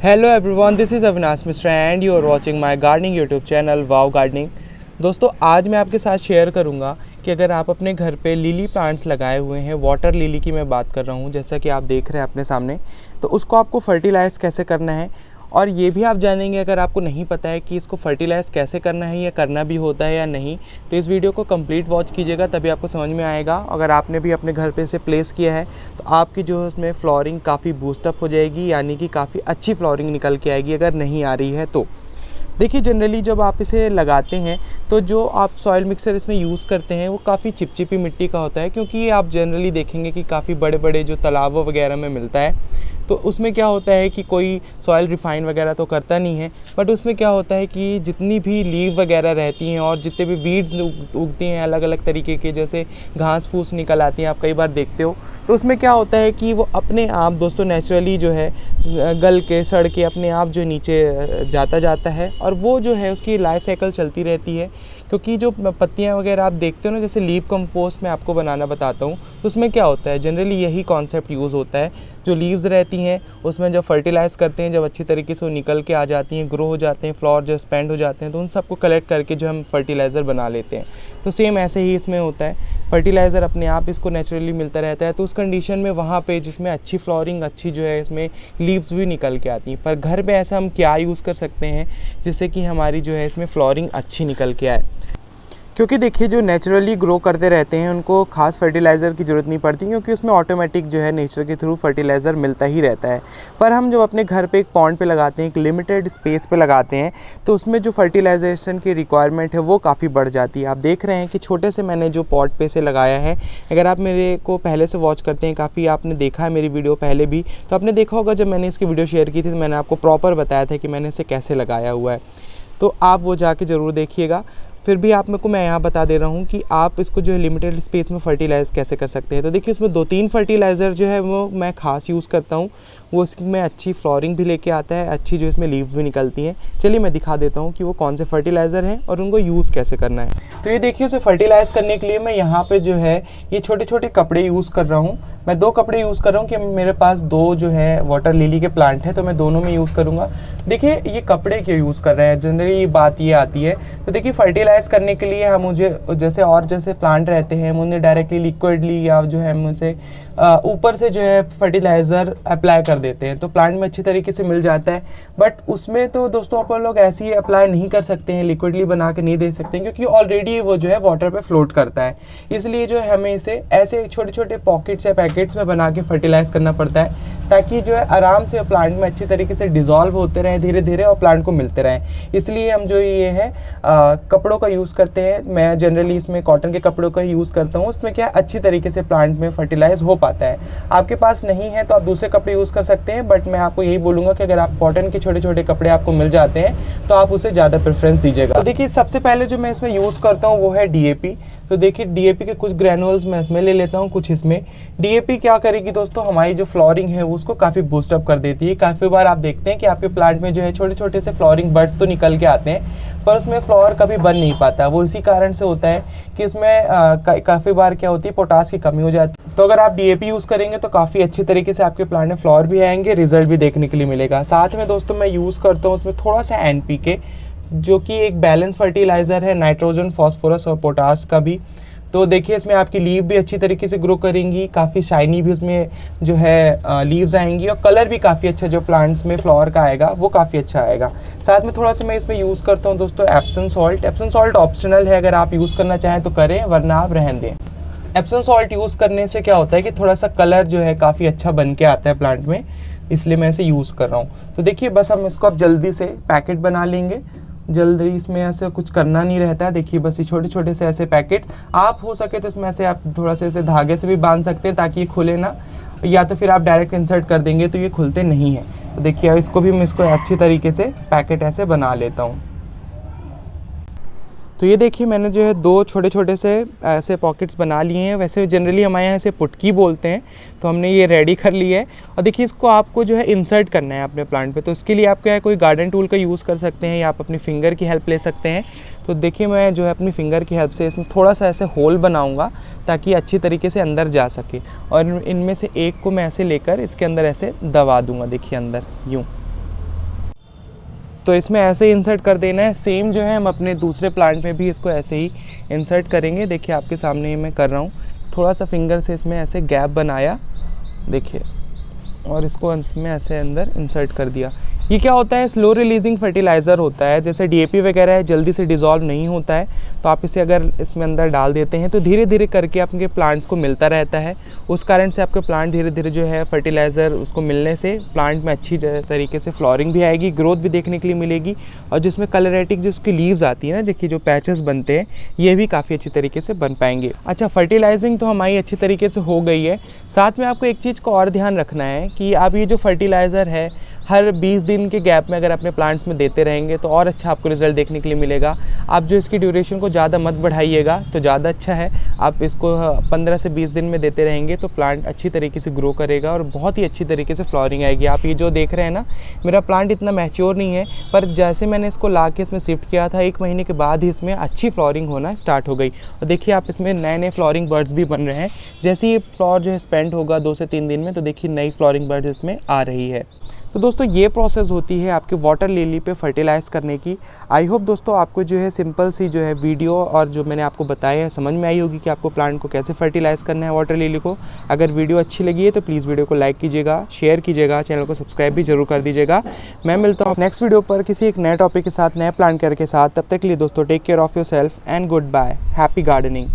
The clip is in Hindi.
Hello everyone, this is Avinash Mishra and you are watching my gardening YouTube channel wow gardening. दोस्तों, आज मैं आपके साथ शेयर करूंगा कि अगर आप अपने घर पे लिली प्लांट्स लगाए हुए हैं, वाटर लिली की मैं बात कर रहा हूं, जैसा कि आप देख रहे हैं अपने सामने, तो उसको आपको फर्टिलाइज़ कैसे करना है। और ये भी आप जानेंगे, अगर आपको नहीं पता है कि इसको फर्टिलाइज़ कैसे करना है या करना भी होता है या नहीं, तो इस वीडियो को कंप्लीट वॉच कीजिएगा, तभी आपको समझ में आएगा। अगर आपने भी अपने घर पे इसे प्लेस किया है तो आपकी जो है उसमें फ्लोरिंग काफ़ी बूस्टअप हो जाएगी, यानी कि काफ़ी अच्छी फ्लोरिंग निकल के आएगी अगर नहीं आ रही है तो। देखिए, जनरली जब आप इसे लगाते हैं तो जो आप सॉइल मिक्सर इसमें यूज़ करते हैं वो काफ़ी चिपचिपी मिट्टी का होता है, क्योंकि ये आप जनरली देखेंगे कि काफ़ी बड़े बड़े जो तालाबों वगैरह में मिलता है, तो उसमें क्या होता है कि कोई सॉइल रिफाइन वगैरह तो करता नहीं है, बट उसमें क्या होता है कि जितनी भी लीव वगैरह रहती हैं और जितने भी वीड्स उगती हैं अलग अलग तरीके के, जैसे घास फूस निकल आती हैं, आप कई बार देखते हो, तो उसमें क्या होता है कि वो अपने आप दोस्तों नेचुरली जो है गल के सड़ के अपने आप जो नीचे जाता है, और वो जो है उसकी लाइफ साइकिल चलती रहती है। क्योंकि जो पत्तियां वगैरह आप देखते हो ना, जैसे लीव कंपोस्ट मैं आपको बनाना बताता हूँ, तो उसमें क्या होता है, जनरली यही कॉन्सेप्ट यूज़ होता है। जो लीव्स रहती हैं उसमें जब फर्टिलाइज़ करते हैं, जब अच्छी तरीके से वो निकल के आ जाती हैं, ग्रो हो जाते हैं, फ्लावर जो एक्सपेंड हो जाते हैं, तो उन सबको कलेक्ट करके जो हम फर्टिलाइज़र बना लेते हैं। तो सेम ऐसे ही इसमें होता है, फर्टिलाइज़र अपने आप इसको नेचुरली मिलता रहता है। तो उस कंडीशन में वहाँ पे जिसमें अच्छी फ्लोरिंग अच्छी जो है इसमें लीव्स भी निकल के आती हैं। पर घर पे ऐसा हम क्या यूज़ कर सकते हैं जिससे कि हमारी जो है इसमें फ्लोरिंग अच्छी निकल के आए। क्योंकि देखिए, जो नेचुरली ग्रो करते रहते हैं उनको खास फर्टिलाइज़र की ज़रूरत नहीं पड़ती, क्योंकि उसमें ऑटोमेटिक जो है नेचर के थ्रू फर्टिलाइज़र मिलता ही रहता है। पर हम जब अपने घर पे एक पॉन्ड पे लगाते हैं, एक लिमिटेड स्पेस पे लगाते हैं, तो उसमें जो फर्टिलाइजेशन की रिक्वायरमेंट है वो काफ़ी बढ़ जाती है। आप देख रहे हैं कि छोटे से मैंने जो पॉट पे से लगाया है, अगर आप मेरे को पहले से वॉच करते हैं, काफ़ी आपने देखा है मेरी वीडियो पहले भी, तो आपने देखा होगा जब मैंने इसकी वीडियो शेयर की थी तो मैंने आपको प्रॉपर बताया था कि मैंने इसे कैसे लगाया हुआ है। तो आप वो जाके ज़रूर देखिएगा। फिर भी आप मेरे को मैं यहाँ बता दे रहा हूँ कि आप इसको जो है लिमिटेड स्पेस में फर्टिलाइज़ कैसे कर सकते हैं। तो देखिए, उसमें 2-3 फर्टिलाइज़र जो है वो मैं ख़ास यूज़ करता हूँ, वो इसमें अच्छी फ्लोरिंग भी लेके आता है, अच्छी जो इसमें लीव भी निकलती हैं। चलिए मैं दिखा देता हूँ कि वो कौन से फर्टिलाइज़र हैं और उनको यूज़ कैसे करना है। तो ये देखिए, उसे फर्टिलाइज़ करने के लिए मैं यहाँ पर जो है ये छोटे छोटे कपड़े यूज़ कर रहा हूँ। मैं 2 कपड़े यूज़ कर रहा हूँ कि मेरे पास 2 जो है वाटर लिली के प्लांट हैं, तो मैं दोनों में यूज़ करूँगा। देखिए, ये कपड़े क्यों यूज़ कर रहे हैं, जनरली ये बात ये आती है। तो देखिए, फर्टिलाइज़ करने के लिए हम मुझे जैसे प्लांट रहते हैं, हम उन्हें डायरेक्टली लिक्विडली या जो है मुझे ऊपर से जो है फर्टिलाइज़र अप्लाई कर देते हैं, तो प्लांट में अच्छी तरीके से मिल जाता है। बट उसमें तो दोस्तों अपन लोग ऐसे ही अप्लाई नहीं कर सकते हैं, लिक्विडली बना के नहीं दे सकते हैं, क्योंकि ऑलरेडी वो जो है वाटर पे फ्लोट करता है। इसलिए जो है हमें इसे ऐसे छोटे छोटे पॉकेट्स या पैकेट्स में बना के फर्टिलाइज़ करना पड़ता है, ताकि जो है आराम से प्लांट में अच्छी तरीके से डिज़ोल्व होते रहें धीरे धीरे और प्लांट को मिलते रहें। इसलिए हम जो ये है कपड़ों का यूज़ करते हैं। मैं जनरली इसमें कॉटन के कपड़ों का यूज़ करता हूँ, उसमें क्या अच्छी तरीके से प्लांट में फर्टिलाइज़ हो पाता है। आपके पास नहीं है तो आप दूसरे कपड़े यूज़ कर सकते हैं, बट मैं आपको यही बोलूँगा कि अगर आप कॉटन के छोटे छोटे कपड़े आपको मिल जाते हैं तो आप उसे ज़्यादा प्रेफरेंस दीजिएगा। तो देखिए, सबसे पहले जो मैं इसमें यूज़ करता हूँ वो है DAP। तो देखिए, DAP के कुछ ग्रैनुअल्स मैं इसमें ले लेता हूँ, कुछ इसमें। DAP क्या करेगी दोस्तों, हमारी जो फ्लोरिंग है उसको काफ़ी बूस्टअप कर देती है। काफ़ी बार आप देखते हैं कि आपके प्लांट में जो है छोटे छोटे से फ्लोरिंग बड्स तो निकल के आते हैं, पर उसमें फ्लावर कभी बन नहीं पाता। वो इसी कारण से होता है कि इसमें काफ़ी बार क्या होती है, पोटास की कमी हो जाती है। तो अगर आप DAP यूज़ करेंगे तो काफ़ी अच्छी तरीके से आपके प्लांट में फ्लावर भी आएंगे, रिजल्ट भी देखने के लिए मिलेगा। साथ में दोस्तों मैं यूज़ करता हूँ उसमें थोड़ा सा NPK, जो कि एक बैलेंस फर्टिलाइज़र है, नाइट्रोजन, फॉस्फोरस और पोटास का भी। तो देखिए, इसमें आपकी लीव भी अच्छी तरीके से ग्रो करेंगी, काफ़ी शाइनी भी उसमें जो है लीव्स आएंगी, और कलर भी काफ़ी अच्छा जो प्लांट्स में फ्लावर का आएगा वो काफ़ी अच्छा आएगा। साथ में थोड़ा सा मैं इसमें यूज़ करता हूँ दोस्तों Epsom salt. Epsom salt optional है, अगर आप यूज़ करना चाहें तो करें, वरना आप रहने दें। एप्सम सॉल्ट यूज़ करने से क्या होता है कि थोड़ा सा कलर जो है काफ़ी अच्छा बन के आता है प्लांट में, इसलिए मैं इसे यूज़ कर रहा हूँ। तो देखिए, बस हम इसको अब जल्दी से पैकेट बना लेंगे। जल्दी इसमें ऐसे कुछ करना नहीं रहता है। देखिए, बस ये छोटे छोटे से ऐसे पैकेट, आप हो सके तो इसमें ऐसे आप थोड़ा सा ऐसे धागे से भी बांध सकते हैं ताकि ये खुले ना, या तो फिर आप डायरेक्ट इंसर्ट कर देंगे तो ये खुलते नहीं हैं। तो देखिए, अब इसको भी मैं इसको अच्छी तरीके से पैकेट ऐसे बना लेता हूँ। तो ये देखिए, मैंने जो है 2 छोटे छोटे से ऐसे पॉकेट्स बना लिए हैं। वैसे जनरली हमारे यहाँ इसे पुटकी बोलते हैं, तो हमने ये रेडी कर लिया है। और देखिए, इसको आपको जो है इंसर्ट करना है अपने प्लांट पे, तो इसके लिए आप क्या है, कोई गार्डन टूल का यूज़ कर सकते हैं या आप अपनी फिंगर की हेल्प ले सकते हैं। तो देखिए, मैं जो है अपनी फिंगर की हेल्प से इसमें थोड़ा सा ऐसे होल बनाऊँगा ताकि अच्छी तरीके से अंदर जा सके, और इनमें से एक को मैं ऐसे लेकर इसके अंदर ऐसे दबा दूँगा। देखिए, अंदर यूँ तो इसमें ऐसे ही इंसर्ट कर देना है। सेम जो है हम अपने दूसरे प्लांट में भी इसको ऐसे ही इंसर्ट करेंगे। देखिए आपके सामने ही मैं कर रहा हूँ, थोड़ा सा फिंगर से इसमें ऐसे गैप बनाया, देखिए, और इसको इसमें ऐसे अंदर इंसर्ट कर दिया। ये क्या होता है, स्लो रिलीजिंग फर्टिलाइज़र होता है। जैसे डीएपी वगैरह है, जल्दी से डिज़ोल्व नहीं होता है, तो आप इसे अगर इसमें अंदर डाल देते हैं तो धीरे धीरे करके आपके प्लांट्स को मिलता रहता है। उस कारण से आपके प्लांट धीरे धीरे जो है फर्टिलाइज़र उसको मिलने से प्लांट में अच्छी तरीके से फ्लॉरिंग भी आएगी, ग्रोथ भी देखने के लिए मिलेगी, और जिसमें कलरेटिक जिसकी लीव्स आती है ना, देखिए जो पैचेस बनते हैं, ये भी काफ़ी अच्छी तरीके से बन पाएंगे। अच्छा, फर्टिलाइजिंग तो हमारी अच्छी तरीके से हो गई है। साथ में आपको एक चीज़ को और ध्यान रखना है कि आप ये जो फर्टिलाइज़र है हर 20 दिन के गैप में अगर अपने प्लांट्स में देते रहेंगे तो और अच्छा आपको रिजल्ट देखने के लिए मिलेगा। आप जो इसकी ड्यूरेशन को ज़्यादा मत बढ़ाइएगा तो ज़्यादा अच्छा है। आप इसको 15 से 20 दिन में देते रहेंगे तो प्लांट अच्छी तरीके से ग्रो करेगा और बहुत ही अच्छी तरीके से फ्लॉरिंग आएगी। आप ये जो देख रहे हैं ना, मेरा प्लांट इतना मैच्योर नहीं है, पर जैसे मैंने इसको ला के इसमें शिफ्ट किया था 1 महीने के बाद ही इसमें अच्छी फ्लॉरिंग होना स्टार्ट हो गई। और देखिए आप इसमें नए नए फ्लॉरिंग बर्ड्स भी बन रहे हैं। जैसे ये फ्लॉर जो है स्पेंड होगा 2 से 3 दिन में, तो देखिए नई फ्लॉरिंग बर्ड्स इसमें आ रही है। तो दोस्तों ये प्रोसेस होती है आपके वाटर लिली पे फर्टिलाइज़ करने की। आई होप दोस्तों आपको जो है सिंपल सी जो है वीडियो और जो मैंने आपको बताया है समझ में आई होगी कि आपको प्लांट को कैसे फर्टिलाइज़ करना है वाटर लिली को। अगर वीडियो अच्छी लगी है तो प्लीज़ वीडियो को लाइक कीजिएगा, शेयर कीजिएगा, चैनल को सब्सक्राइब भी जरूर कर दीजिएगा। मैं मिलता हूँ नेक्स्ट वीडियो पर किसी एक नए टॉपिक के साथ, नए प्लांट केयर के साथ। तब तक के लिए दोस्तों take care of yourself and goodbye. Happy gardening.